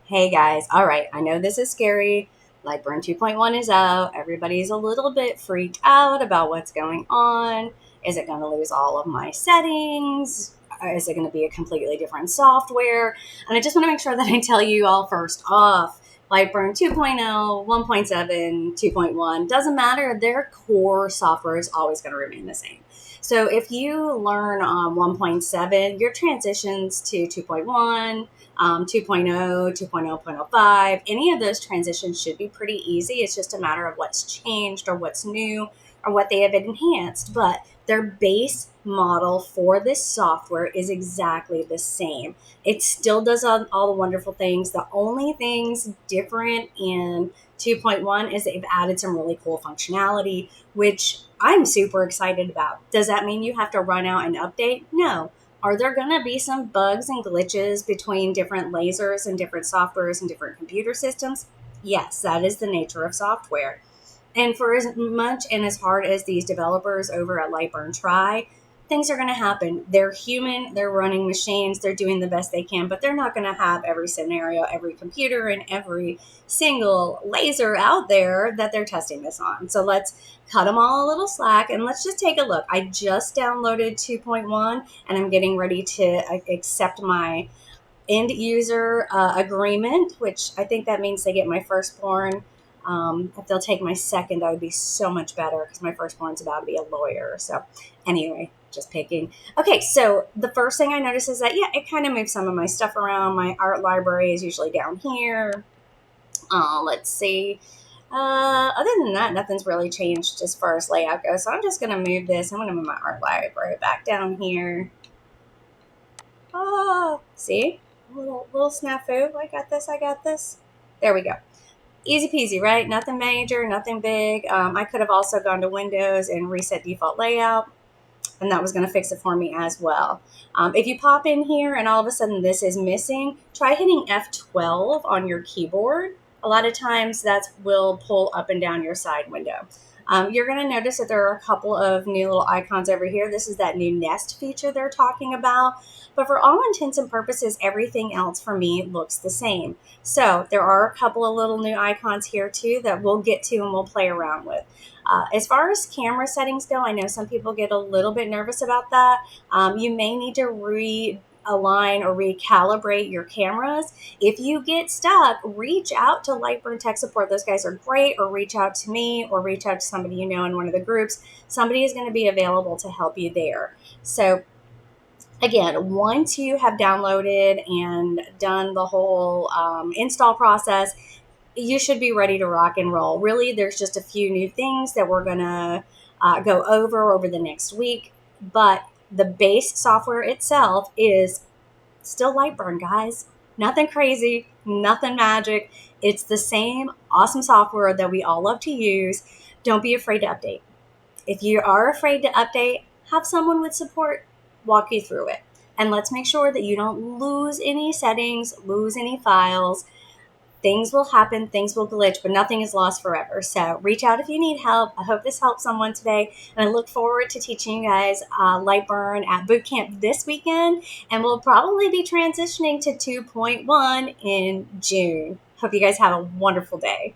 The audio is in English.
Hey guys, all right, I know this is scary. Lightburn 2.1 is out. Everybody's a little bit freaked out about what's going on. Is it going to lose all of my settings? Is it going to be a completely different software? And I just want to make sure that I tell you all first off Lightburn 2.0, 1.7, 2.1, doesn't matter. Their core software is always going to remain the same. So if you learn on 1.7, your transitions to 2.1, 2.0, 2.0.05, any of those transitions should be pretty easy. It's just a matter of what's changed or what's new or what they have enhanced. But their base model for this software is exactly the same. It still does all the wonderful things. The only things different in 2.1 is they've added some really cool functionality, which I'm super excited about. Does that mean you have to run out and update? No. Are there going to be some bugs and glitches between different lasers and different softwares and different computer systems? Yes, that is the nature of software. And for as much and as hard as these developers over at Lightburn try, things are going to happen. They're human, they're running machines, they're doing the best they can, but they're not going to have every scenario, every computer, and every single laser out there that they're testing this on. So let's cut them all a little slack and let's just take a look. I just downloaded 2.1 and I'm getting ready to accept my end user agreement, which I think that means they get my firstborn. If they'll take my second, that would be so much better because my firstborn's about to be a lawyer. So anyway, just picking. Okay, so the first thing I notice is that, yeah, it kind of moves some of my stuff around. My art library is usually down here. Let's see. Other than that, nothing's really changed as far as layout goes. So I'm just going to move this. I'm going to move my art library back down here. Oh, see? Little snafu. I got this. I got this. There we go. Easy peasy, right? Nothing major, nothing big. I could have also gone to Windows and reset default layout, and that was going to fix it for me as well. If you pop in here and all of a sudden this is missing, try hitting F12 on your keyboard. A lot of times that will pull up and down your side window. You're going to notice that there are a couple of new little icons over here. This is that new nest feature they're talking about. But for all intents and purposes, everything else for me looks the same. So there are a couple of little new icons here too that we'll get to and we'll play around with. As far as camera settings go, I know some people get a little bit nervous about that. You may need to realign or recalibrate your cameras. If you get stuck, reach out to Lightburn Tech Support. Those guys are great, or reach out to me or reach out to somebody you know in one of the groups. Somebody is going to be available to help you there. So again, once you have downloaded and done the whole install process, you should be ready to rock and roll. Really, there's just a few new things that we're going to go over the next week, but the base software itself is still Lightburn, guys. Nothing crazy, nothing magic. It's the same awesome software that we all love to use. Don't be afraid to update. If you are afraid to update, have someone with support walk you through it. And let's make sure that you don't lose any settings, lose any files. Things will happen, things will glitch, but nothing is lost forever. So reach out if you need help. I hope this helped someone today, and I look forward to teaching you guys Lightburn at boot camp this weekend, and we'll probably be transitioning to 2.1 in June. Hope you guys have a wonderful day.